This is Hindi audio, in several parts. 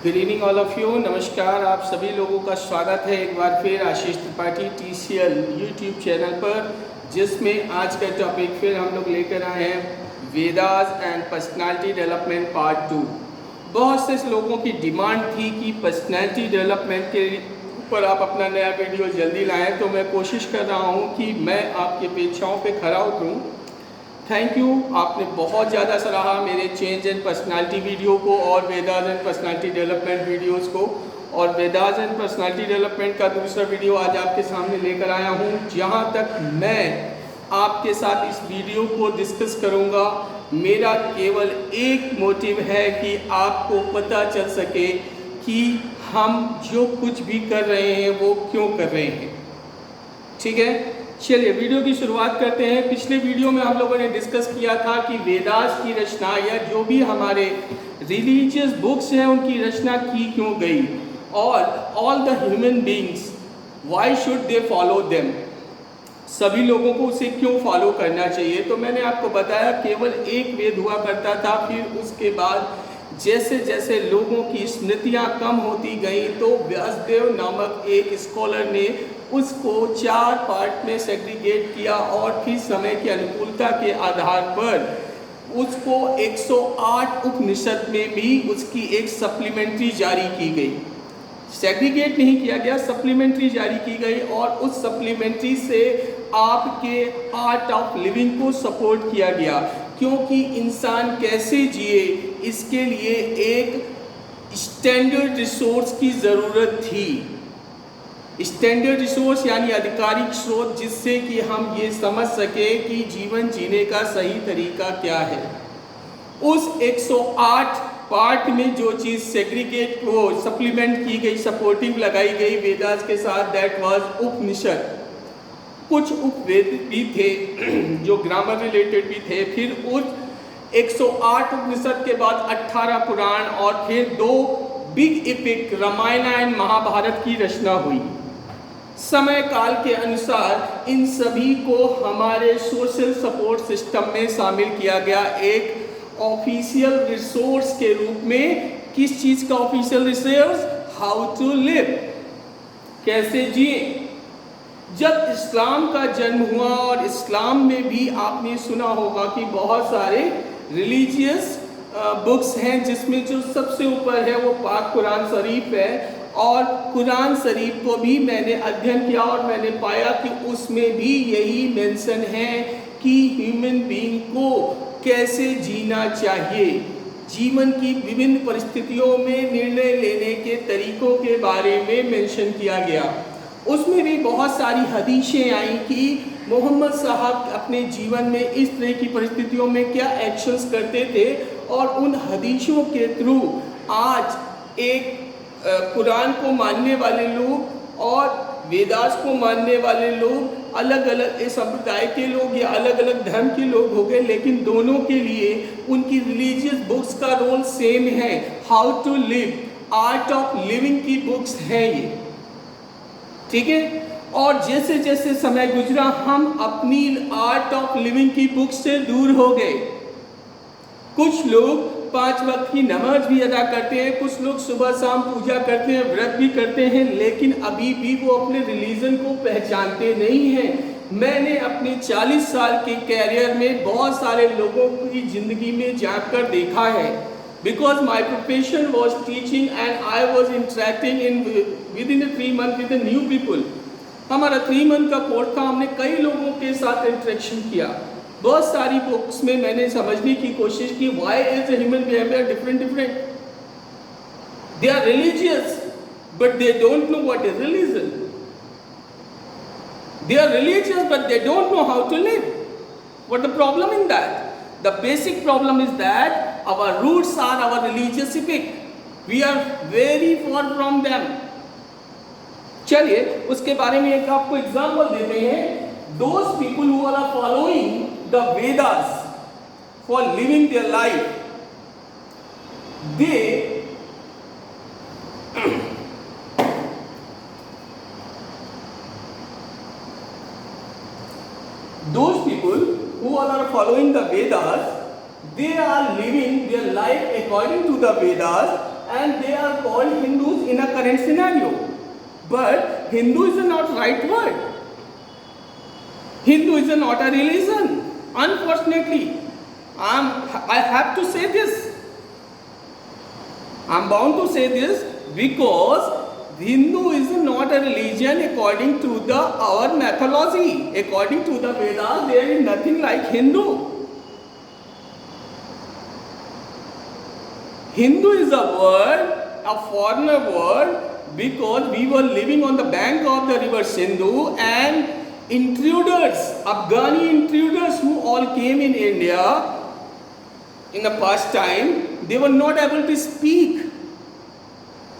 Good evening all of you. नमस्कार, आप सभी लोगों का स्वागत है एक बार फिर आशीष त्रिपाठी TCL यूट्यूब चैनल पर, जिसमें आज का टॉपिक फिर हम लोग लेकर आए हैं Vedas and personality development part 2। बहुत से लोगों की डिमांड थी कि पर्सनालिटी डेवलपमेंट के ऊपर आप अपना नया वीडियो जल्दी लाएं, तो मैं कोशिश कर रहा हूं कि मैं आपकी अपेक्षाओं पे खरा उतरूं। थैंक यू, आपने बहुत ज़्यादा सराहा मेरे चेंज एंड पर्सनालिटी वीडियो को और Vedas and personality development videos को। और वेदास एंड पर्सनालिटी डेवलपमेंट का दूसरा वीडियो आज आपके सामने लेकर आया हूँ, जहाँ तक मैं आपके साथ इस वीडियो को डिस्कस करूँगा। मेरा केवल एक मोटिव है कि आपको पता चल सके कि हम जो कुछ भी कर रहे हैं वो क्यों कर रहे हैं। ठीक है, चलिए वीडियो की शुरुआत करते हैं। पिछले वीडियो में हम लोगों ने डिस्कस किया था कि वेदास की रचना या जो भी हमारे रिलीजियस बुक्स हैं उनकी रचना की क्यों गई, और all the human beings why should they follow them, सभी लोगों को उसे क्यों फॉलो करना चाहिए। तो मैंने आपको बताया केवल एक वेद हुआ करता था, फिर उसके बाद जैसे जैसे लोगों की स्मृतियाँ कम होती गई तो व्यासदेव नामक एक स्कॉलर ने उसको 4 पार्ट में सेग्रीगेट किया और फिर समय की अनुकूलता के आधार पर उसको 108 उपनिषद में भी उसकी एक सप्लीमेंट्री जारी की गई। सेग्रीगेट नहीं किया गया, सप्लीमेंट्री जारी की गई, और उस सप्लीमेंट्री से आपके आर्ट ऑफ लिविंग को सपोर्ट किया गया, क्योंकि इंसान कैसे जिए इसके लिए एक स्टैंडर्ड रिसोर्स की ज़रूरत थी। स्टैंडर्ड रिसोर्स यानी आधिकारिक स्रोत, जिससे कि हम ये समझ सके कि जीवन जीने का सही तरीका क्या है। उस 108 पार्ट में जो चीज़ सेग्रीगेट को सप्लीमेंट की गई, सपोर्टिव लगाई गई वेदास के साथ, दैट वाज उपनिषद। कुछ उपवेद भी थे जो ग्रामर रिलेटेड भी थे। फिर उस 108 उपनिषद के बाद 18 पुराण और फिर 2 big epic Ramayana and Mahabharata की रचना हुई। समय काल के अनुसार इन सभी को हमारे सोशल सपोर्ट सिस्टम में शामिल किया गया, एक ऑफिशियल रिसोर्स के रूप में। किस चीज़ का official resource? How to live, कैसे जिए। जब इस्लाम का जन्म हुआ, और इस्लाम में भी आपने सुना होगा कि बहुत सारे रिलीजियस बुक्स हैं, जिसमें जो सबसे ऊपर है वो पाक कुरान शरीफ है। और कुरान शरीफ को भी मैंने अध्ययन किया और मैंने पाया कि उसमें भी यही मेंशन है कि ह्यूमन बीइंग को कैसे जीना चाहिए। जीवन की विभिन्न परिस्थितियों में निर्णय लेने के तरीकों के बारे में मेंशन किया गया। उसमें भी बहुत सारी हदीसें आई कि मोहम्मद साहब अपने जीवन में इस तरह की परिस्थितियों में क्या एक्शंस करते थे, और उन हदीसों के थ्रू आज एक कुरान को मानने वाले लोग और वेदास को मानने वाले लोग अलग अलग संप्रदाय के लोग या अलग अलग धर्म के लोग हो गए, लेकिन दोनों के लिए उनकी रिलीजियस बुक्स का रोल सेम है। How to live, art of living की बुक्स हैं ये। ठीक है, और जैसे जैसे समय गुजरा हम अपनी आर्ट ऑफ लिविंग की बुक से दूर हो गए। कुछ लोग 5 वक्त की नमाज भी अदा करते हैं, कुछ लोग सुबह शाम पूजा करते हैं, व्रत भी करते हैं, लेकिन अभी भी वो अपने रिलीजन को पहचानते नहीं हैं। मैंने अपने 40 साल के कैरियर में बहुत सारे लोगों की ज़िंदगी में जाकर देखा है, because my profession was teaching and I was interacting within 3 months with the new people। हमारा 3 मंथ का कोर्स था, हमने कई लोगों के साथ इंटरेक्शन किया। बहुत सारी बुक्स में मैंने समझने की कोशिश की, why is the human behavior different। They are religious but they don't know what is religion। They are religious but they don't know how to live। What the problem in that? The basic problem is that our roots are our religious epic। We are very far from them। चलिए उसके बारे में एक आपको एग्जाम्पल देते हैं। Those people who are following the Vedas for living their life, they those people who are following the Vedas, they are living their life according to the Vedas, and they are called Hindus in a current scenario. But Hindu is not right word. Hindu is not a religion. Unfortunately, I have to say this. I'm bound to say this because Hindu is not a religion according to our mythology. According to the Vedas, there is nothing like Hindu. Hindu is a word, a foreigner word, because we were living on the bank of the river Sindhu, and intruders, Afghani intruders who all came in India in the past time, they were not able to speak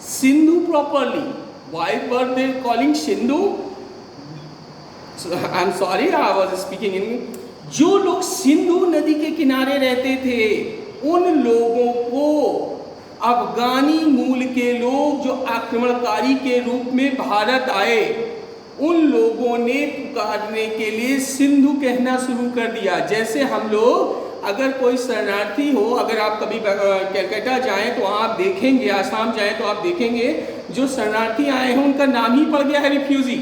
Sindhu properly. Why were they calling Sindhu? So, I'm sorry, I was speaking in. जो लोग सिंधु नदी के किनारे रहते थे, उन लोगों को अफगानी मूल के लोग जो आक्रमणकारी के रूप में भारत आए, उन लोगों ने पुकारने के लिए सिंधु कहना शुरू कर दिया। जैसे हम लोग, अगर कोई शरणार्थी हो, अगर आप कभी कलकत्ता जाएं तो वहाँ आप देखेंगे, आसाम जाएं तो आप देखेंगे जो शरणार्थी आए हैं उनका नाम ही पड़ गया है रिफ्यूजी,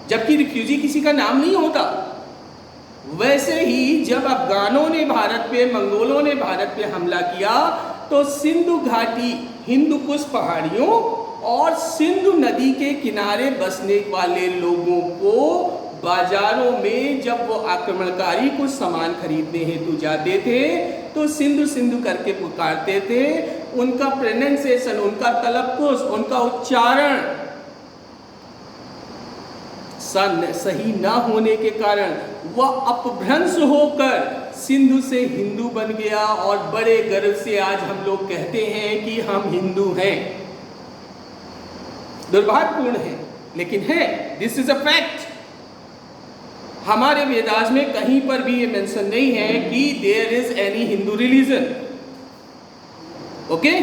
जबकि रिफ्यूजी किसी का नाम नहीं होता। वैसे ही जब अफगानों ने भारत पे, मंगोलों ने भारत पे हमला किया तो सिंधु घाटी, हिंदू कुश पहाड़ियों और सिंधु नदी के किनारे बसने वाले लोगों को बाजारों में जब वो आक्रमणकारी कुछ सामान खरीदने हेतु जाते थे तो सिंधु सिंधु करके पुकारते थे। उनका प्रोनाउंसिएशन, उनका तलफ़्फ़ुज़, उनका उच्चारण सही ना होने के कारण वह अपभ्रंश होकर सिंधु से हिंदू बन गया और बड़े गर्व से आज हम लोग कहते हैं कि हम हिंदू हैं। दुर्भाग्यपूर्ण है, लेकिन है, दिस इज अ फैक्ट। हमारे वेदास में कहीं पर भी ये मेंशन नहीं है कि there is any Hindu religion. Okay,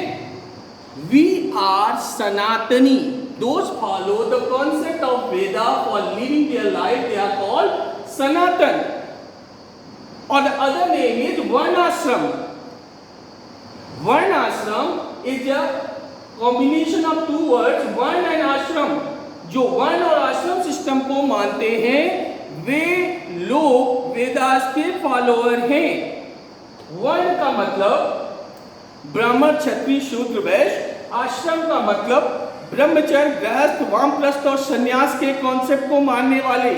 we are Sanatani. Those follow the concept of Veda for living their life, they are called Sanatan. Or the other name is Varnashram. Varnashram is a combination of two words, Varn and Ashram. जो वर्ण और आश्रम सिस्टम को मानते हैं वे लोग वेदास के फॉलोअर हैं। वर्ण का मतलब ब्राह्मण, क्षत्रिय, शूद्र, वैश्य। आश्रम का मतलब ब्रह्मचर्य, गृहस्थ, वानप्रस्थ और संन्यास के कॉन्सेप्ट को मानने वाले।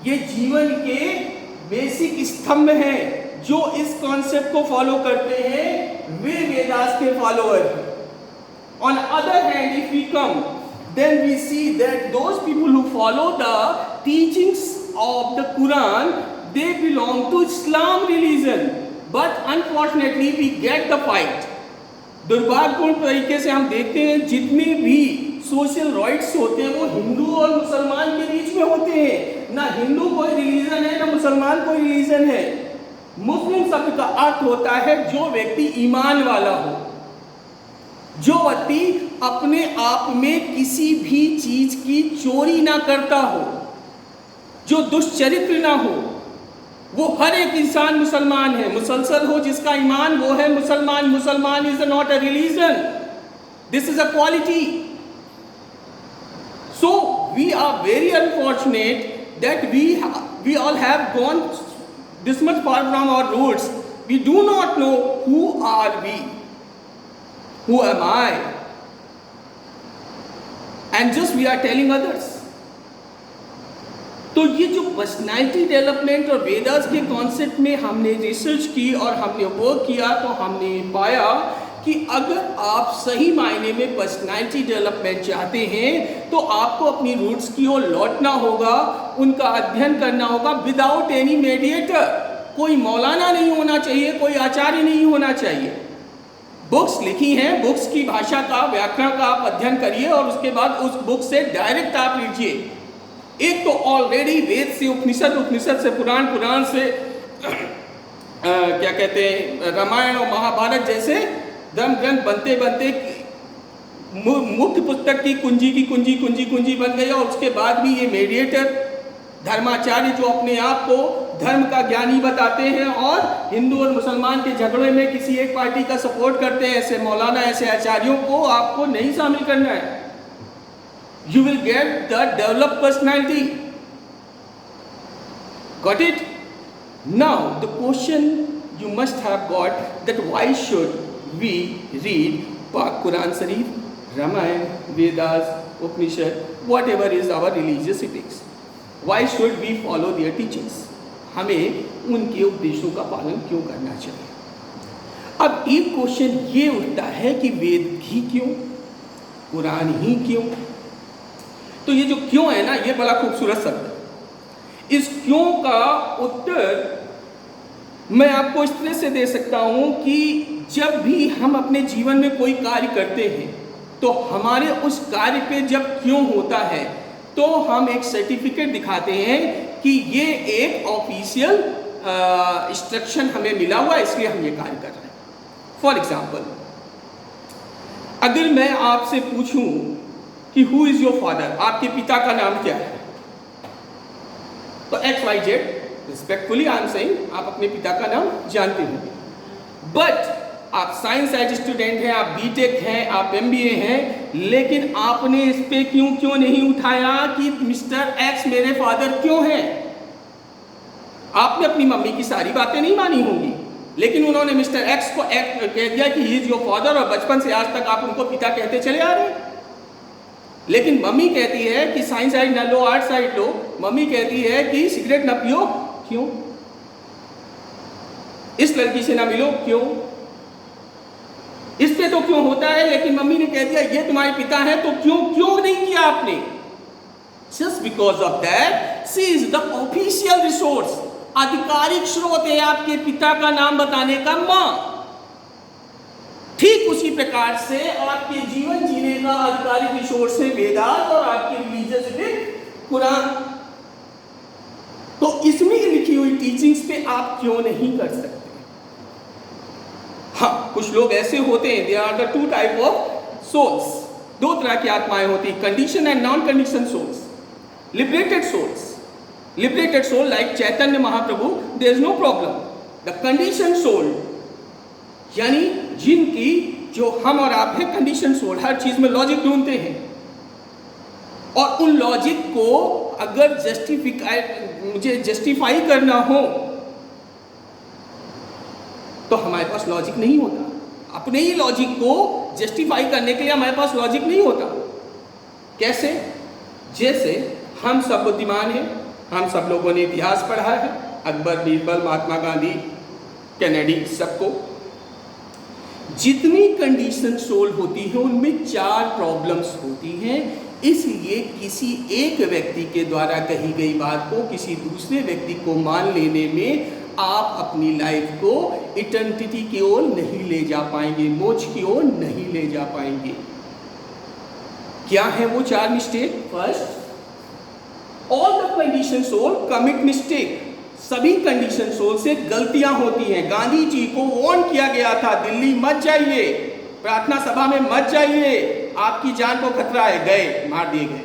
ये जीवन के बेसिक स्तंभ हैं। जो इस कॉन्सेप्ट को फॉलो करते हैं वे वेदास के फॉलोअर हैं। On other hand, if we come, then we see that those people who follow the teachings of the Quran, they belong to Islam religion, but unfortunately we get the fight. दुर्भाग्यपूर्ण तरीके से हम देखते हैं जितने भी सोशल राइट्स होते हैं वो हिंदू और मुसलमान के बीच में होते हैं। ना हिंदू कोई रिलीजन है, ना मुसलमान कोई रिलीजन है। मुस्लिम शब्द का अर्थ होता है जो व्यक्ति ईमान वाला हो, जो व्यक्ति अपने आप में किसी भी चीज की चोरी ना करता हो, जो दुष्चरित्र ना हो, वो हर एक इंसान मुसलमान है। मुसलसल हो जिसका ईमान, वो है मुसलमान। Musalman is not a religion, this is a quality. So we are very unfortunate that we all have gone this much far from our roots. We do not know who are we, who am I, and just we are telling others. तो ये जो पर्सनैलिटी डेवलपमेंट और वेदास के कॉन्सेप्ट में हमने रिसर्च की और हमने वर्क किया तो हमने पाया कि अगर आप सही मायने में पर्सनैलिटी डेवलपमेंट चाहते हैं तो आपको अपनी रूट्स की ओर लौटना होगा, उनका अध्ययन करना होगा विदाउट एनी मेडिएटर। कोई मौलाना नहीं होना चाहिए, कोई आचार्य नहीं होना चाहिए। बुक्स लिखी हैं, बुक्स की भाषा का, व्याकरण का आप अध्ययन करिए और उसके बाद उस बुक से डायरेक्ट आप लीजिए। एक तो ऑलरेडी वेद से उपनिषद, उपनिषद से पुराण, पुराण से क्या कहते हैं रामायण और महाभारत जैसे धर्म ग्रंथ बनते बनते मुख्य पुस्तक की कुंजी बन गई और उसके बाद भी ये मेडिएटर धर्माचार्य जो अपने आप को धर्म का ज्ञानी बताते हैं और हिंदू और मुसलमान के झगड़े में किसी एक पार्टी का सपोर्ट करते हैं, ऐसे मौलाना, ऐसे आचार्यों को आपको नहीं शामिल करना है। You will get the developed personality. Got it? Now the question you must have got that why should we read Quran Sharif, Ramayana, Vedas, Upanishad, whatever is our religious ethics? Why should we follow their teachings? हमें उनके उपदेशों का पालन क्यों करना चाहिए? अब एक क्वेश्चन ये उठता है कि वेद ही क्यों, कुरान ही क्यों? तो ये जो क्यों है ना, ये बड़ा खूबसूरत शब्द है। इस क्यों का उत्तर मैं आपको इस तरह से दे सकता हूं कि जब भी हम अपने जीवन में कोई कार्य करते हैं तो हमारे उस कार्य पे जब क्यों होता है तो हम एक सर्टिफिकेट दिखाते हैं कि ये एक ऑफिशियल इंस्ट्रक्शन हमें मिला हुआ है, इसलिए हम ये कार्य कर रहे हैं। फॉर एग्जाम्पल, अगर मैं आपसे पूछूं कि हु इज योर फादर, आपके पिता का नाम क्या है, तो XYZ, respectfully I am saying, आप अपने पिता का नाम जानते होंगे। बट आप साइंस एज स्टूडेंट हैं, आप बीटेक हैं, आप MBA हैं, लेकिन आपने इस पे क्यों नहीं उठाया कि मिस्टर X मेरे फादर क्यों हैं? आपने अपनी मम्मी की सारी बातें नहीं मानी होंगी, लेकिन उन्होंने मिस्टर X को कह दिया कि ही इज योर फादर, और बचपन से आज तक आप उनको पिता कहते चले आ रहे हैं। लेकिन मम्मी कहती है कि साइंस साइड ना लो, आर्ट साइड लो। मम्मी कहती है कि सिगरेट ना पियो, क्यों? इस लड़की से ना मिलो, क्यों? इस पे तो क्यों होता है, लेकिन मम्मी ने कह दिया ये तुम्हारे पिता है, तो क्यों नहीं किया आपने? Just because of that she is the official resource, आधिकारिक स्रोत है आपके पिता का नाम बताने का मां। ठीक उसी प्रकार से आपके जीवन जीने का आधिकारिक रिसोर्स है वेदांत और आपकी रिलीजियस कुरान। तो इसमें लिखी हुई टीचिंग्स पे आप क्यों नहीं कर सकते? हाँ, कुछ लोग ऐसे होते हैं, there are the two type of souls, दो तरह की आत्माएं होती हैं, condition and non condition souls. Liberated souls, liberated soul like Chaitanya Mahaprabhu, there is no problem. The condition soul यानी जिनकी, जो हम और आप हैं, कंडीशन सोल, हर चीज में लॉजिक ढूंढते हैं, और उन लॉजिक को अगर मुझे जस्टिफाई करना हो तो हमारे पास लॉजिक नहीं होता। अपने ही लॉजिक को जस्टिफाई करने के लिए हमारे पास लॉजिक नहीं होता। कैसे? जैसे हम सब बुद्धिमान हैं, हम सब लोगों ने इतिहास पढ़ा है, अकबर, बीरबल, महात्मा गांधी, कैनेडी, सबको। जितनी कंडीशन सोल होती है उनमें 4 प्रॉब्लम्स होती हैं, इसलिए किसी एक व्यक्ति के द्वारा कही गई बात को किसी दूसरे व्यक्ति को मान लेने में आप अपनी लाइफ को इटर्निटी की ओर नहीं ले जा पाएंगे, मोक्ष की ओर नहीं ले जा पाएंगे। क्या है वो 4 mistake? First, all the condition soul commit mistake. सभी कंडीशन सोल से गलतियां होती हैं। गांधी जी को वार्न किया गया था, दिल्ली मत जाइए, प्रार्थना सभा में मत जाइए, आपकी जान को खतरा है, गए, मार दिए गए।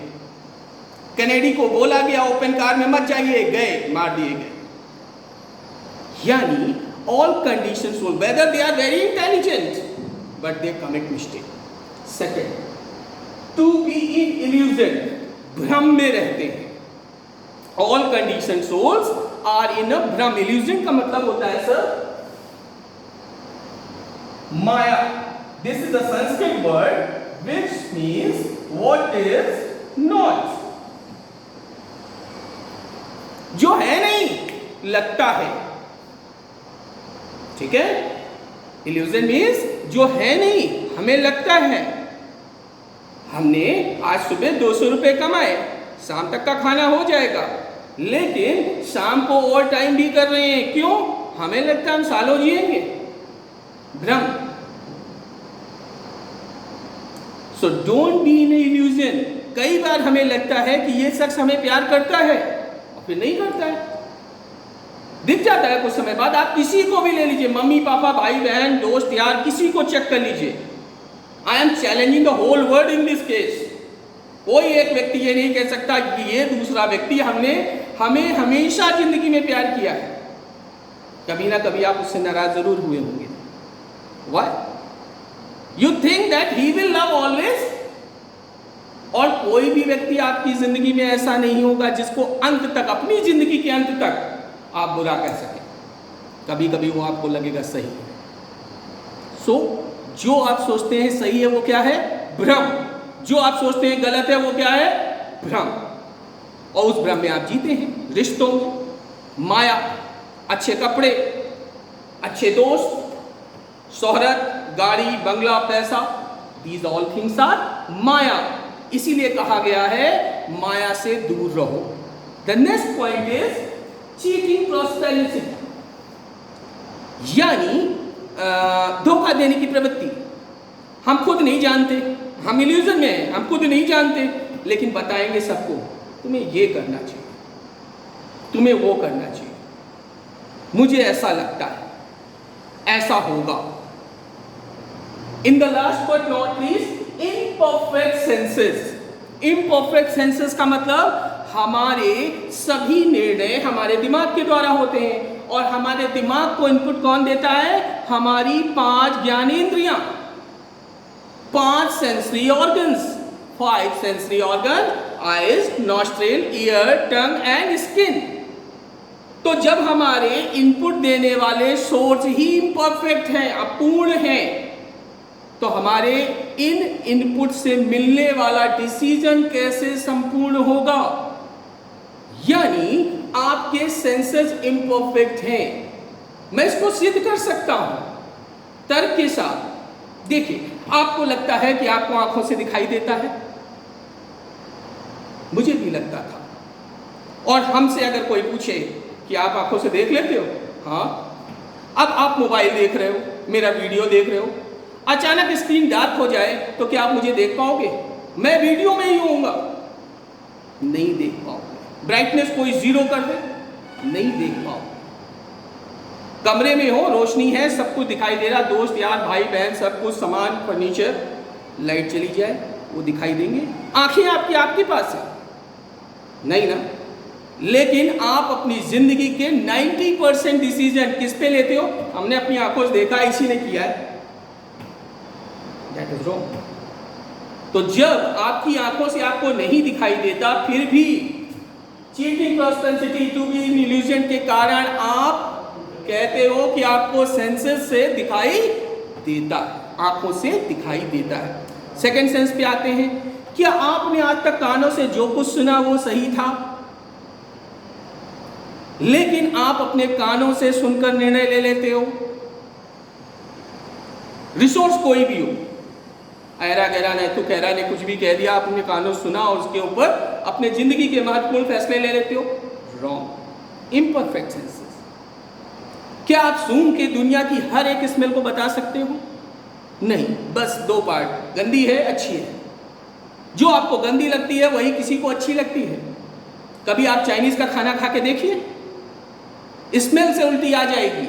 कैनेडी को बोला गया ओपन कार में मत जाइए, गए, मार दिए गए। यानी all condition soul, whether they are very intelligent but they commit mistake. Second, to be in illusion, भ्रम में रहते हैं। All condition souls are in a भ्रम। इल्यूजन का मतलब होता है सर माया। This is a Sanskrit word which means what is not, जो है नहीं लगता है। ठीक है, इल्यूजन मीन्स जो है नहीं हमें लगता है। हमने आज सुबह 200 रुपए कमाए, शाम तक का खाना हो जाएगा, लेकिन शाम को ओवर टाइम भी कर रहे हैं, क्यों? हमें लगता है हम सालों जिएंगे। भ्रम। So don't be in illusion. कई बार हमें लगता है कि ये शख्स हमें प्यार करता है और फिर नहीं करता है, दिख जाता है कुछ समय बाद। आप किसी को भी ले लीजिए, मम्मी पापा, भाई बहन, दोस्त यार, किसी को चेक कर लीजिए। I am challenging the whole world in this case. कोई एक व्यक्ति ये नहीं कह सकता कि ये दूसरा व्यक्ति हमने हमें हमेशा जिंदगी में प्यार किया है, कभी ना कभी आप उससे नाराज जरूर हुए होंगे। Why? You think that he will love always? और कोई भी व्यक्ति आपकी जिंदगी में ऐसा नहीं होगा जिसको अंत तक, अपनी जिंदगी के अंत तक आप बुरा कह सके। कभी कभी वो आपको लगेगा सही है। सो जो आप सोचते हैं सही है वो क्या है? भ्रम। जो आप सोचते हैं गलत है वो क्या है? भ्रम। और उस भ्रम में आप जीते हैं। रिश्तों में माया, अच्छे कपड़े, अच्छे दोस्त, शोहरत, गाड़ी, बंगला, पैसा, दीज ऑल थिंग्स आर माया। इसीलिए कहा गया है माया से दूर रहो। The next point is cheating prosperity, यानी धोखा देने की प्रवृत्ति। हम खुद नहीं जानते, हम इल्यूजन में हैं, हम खुद नहीं जानते, लेकिन बताएंगे सबको तुम्हें ये करना चाहिए, तुम्हें वो करना चाहिए, मुझे ऐसा लगता है, ऐसा होगा। In the last but not least, imperfect senses. Imperfect senses का मतलब हमारे सभी निर्णय हमारे दिमाग के द्वारा होते हैं, और हमारे दिमाग को इनपुट कौन देता है? हमारी 5 ज्ञानेंद्रियां, 5 sensory organs, 5 sensory organ, eyes, nostril, year, tongue and skin. तो जब हमारे इनपुट देने वाले सोर्स ही इम्परफेक्ट हैं, अपूर्ण हैं, तो हमारे इन इनपुट से मिलने वाला डिसीजन कैसे संपूर्ण होगा? यानी आपके सेंसेस इम्परफेक्ट हैं। मैं इसको सिद्ध कर सकता हूं तर्क के साथ। देखिए, आपको लगता है कि आपको आंखों से दिखाई देता है, मुझे भी लगता था। और हमसे अगर कोई पूछे कि आप आंखों से देख लेते हो? हाँ। अब आप मोबाइल देख रहे हो, मेरा वीडियो देख रहे हो, अचानक स्क्रीन डार्क हो जाए तो क्या आप मुझे देख पाओगे? मैं वीडियो में ही होऊंगा, नहीं देख पाओगे। ब्राइटनेस कोई 0 कर दे, नहीं देख पाओगे। कमरे में हो, रोशनी है, सब कुछ दिखाई दे रहा, दोस्त यार भाई बहन सब कुछ, सामान, फर्नीचर, लाइट चली जाए वो दिखाई देंगे? आंखें आपकी आपके पास है, नहीं ना? लेकिन आप अपनी जिंदगी के 90% डिसीजन किस पे लेते हो? हमने अपनी आंखों से देखा, इसी ने किया है, दैट इज रॉन्ग। तो जब आपकी आंखों से आपको नहीं दिखाई देता, फिर भी cheating prosperity to be in illusion के कारण आप कहते हो कि आपको सेंसेस से दिखाई देता है, आंखों से दिखाई देता है। सेकंड सेंस पे आते हैं। क्या आपने आज तक कानों से जो कुछ सुना वो सही था? लेकिन आप अपने कानों से सुनकर निर्णय ले लेते हो। रिसोर्स कोई भी हो, ऐरा गहरा ने तो कहरा ने कुछ भी कह दिया, आपने कानों सुना और उसके ऊपर अपने जिंदगी के महत्वपूर्ण फैसले ले लेते हो। रॉन्ग। Imperfect senses. क्या आप सूंघ के दुनिया की हर एक स्मेल को बता सकते हो? नहीं, बस 2 पार्ट, गंदी है, अच्छी है। जो आपको गंदी लगती है वही किसी को अच्छी लगती है। कभी आप चाइनीज का खाना खा के देखिए, स्मेल से उल्टी आ जाएगी,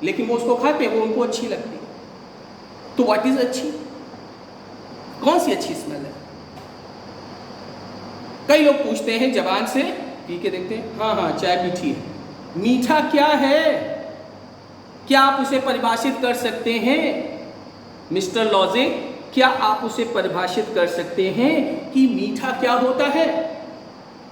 लेकिन वो उसको खाते हैं, वो उनको अच्छी लगती है। तो व्हाट इज अच्छी? कौन सी अच्छी स्मेल है? कई लोग पूछते हैं जबान से, पी के देखते हैं, हाँ हाँ चाय मीठी है। मीठा क्या है? क्या आप उसे परिभाषित कर सकते हैं? मिस्टर लॉजिक, क्या आप उसे परिभाषित कर सकते हैं कि मीठा क्या होता है?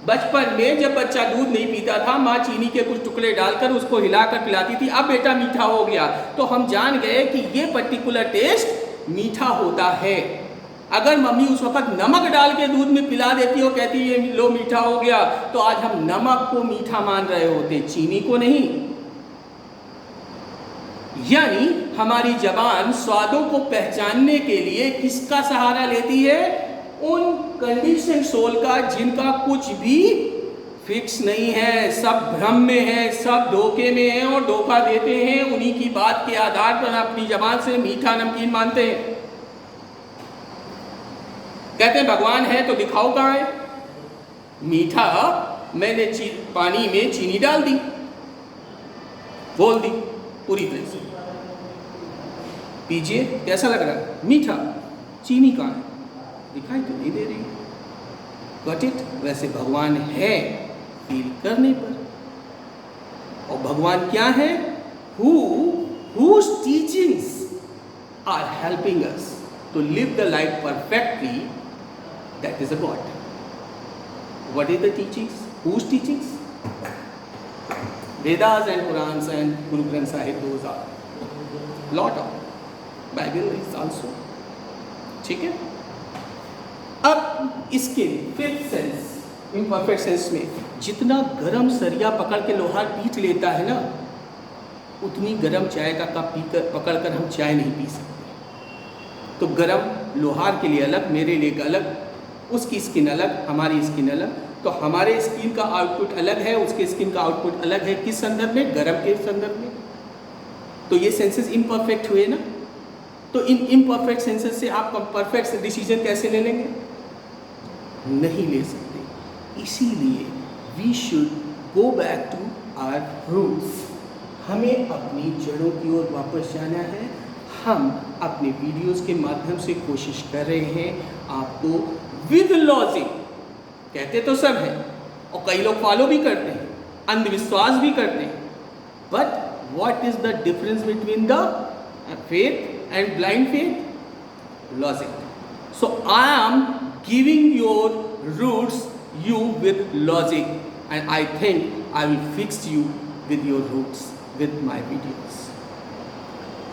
बचपन में जब बच्चा दूध नहीं पीता था, माँ चीनी के कुछ टुकड़े डालकर उसको हिलाकर पिलाती थी, अब बेटा मीठा हो गया, तो हम जान गए कि ये पर्टिकुलर टेस्ट मीठा होता है। अगर मम्मी उस वक्त नमक डाल के दूध में पिला देती हो, कहती ये लो मीठा हो गया, तो आज हम नमक को मीठा मान रहे होते, चीनी को नहीं। यानी हमारी जबान स्वादों को पहचानने के लिए किसका सहारा लेती है? उन कंडीशन सोल का जिनका कुछ भी फिक्स नहीं है, सब भ्रम में है, सब धोखे में है और धोखा देते हैं। उन्हीं की बात के आधार पर अपनी जबान से मीठा नमकीन मानते हैं। कहते हैं भगवान है तो दिखाओ कहाँ है? मीठा मैंने पानी में चीनी डाल दी, बोल दी पूरी तरह से, पीजिए कैसा लग रहा है? मीठा। चीनी कहाँ है? दिखाई तो नहीं दे रही। Got it? वैसे भगवान है, फेल करने पर। और भगवान क्या है? whose teachings are helping us to live the life perfectly, that is a God. What is the teachings? Whose teachings? Vedas and Purans and Guru Granth Sahib, those are lot of. Bible is also. ठीक है? अब इसके फिफ्थ सेंस, इम्परफेक्ट सेंस में, जितना गरम सरिया पकड़ के लोहार पीट लेता है ना, उतनी गरम चाय का कप पकड़कर हम चाय नहीं पी सकते। तो गरम लोहार के लिए अलग, मेरे लिए अलग, उसकी स्किन अलग, हमारी स्किन अलग। तो हमारे स्किन का आउटपुट अलग है, उसके स्किन का आउटपुट अलग है। किस संदर्भ में? गरम के संदर्भ में। तो ये सेंसेस इम्परफेक्ट हुए ना। तो इन इम्परफेक्ट सेंसेस से आप परफेक्ट डिसीजन कैसे ले लेंगे? नहीं ले सकते। इसीलिए we should go back to our roots. हमें अपनी जड़ों की ओर वापस जाना है। हम अपने वीडियोस के माध्यम से कोशिश कर रहे हैं आपको विद लॉजिक, कहते तो सब हैं और कई लोग फॉलो भी करते हैं, अंधविश्वास भी करते हैं, but what is the difference between the faith and blind faith? Logic. So I am giving your roots you with logic, and I think I will fix you with your roots with my videos.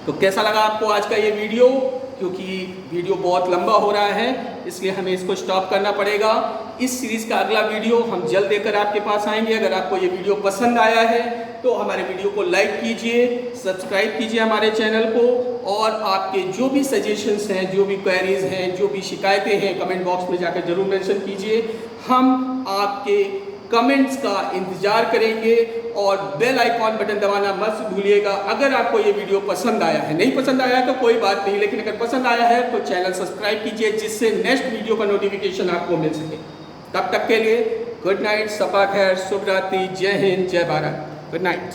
तो कैसा लगा आपको आज का ये वीडियो? क्योंकि वीडियो बहुत लंबा हो रहा है, इसलिए हमें इसको स्टॉप करना पड़ेगा। इस सीरीज़ का अगला वीडियो हम जल्द लेकर आपके पास आएंगे। अगर आपको ये वीडियो पसंद आया है तो हमारे वीडियो को लाइक कीजिए, सब्सक्राइब कीजिए हमारे चैनल को, और आपके जो भी सजेशंस हैं, जो भी क्वेरीज हैं, जो भी शिकायतें हैं, कमेंट बॉक्स में जाकर जरूर मेंशन कीजिए। हम आपके कमेंट्स का इंतजार करेंगे और बेल आइकॉन बटन दबाना मत भूलिएगा। अगर आपको ये वीडियो पसंद आया है, नहीं पसंद आया तो कोई बात नहीं, लेकिन अगर पसंद आया है तो चैनल सब्सक्राइब कीजिए, जिससे नेक्स्ट वीडियो का नोटिफिकेशन आपको मिल सके। तब तक के लिए गुड नाइट, सपा खैर, शुभ रात्रि, जय हिंद, जय भारत, गुड नाइट।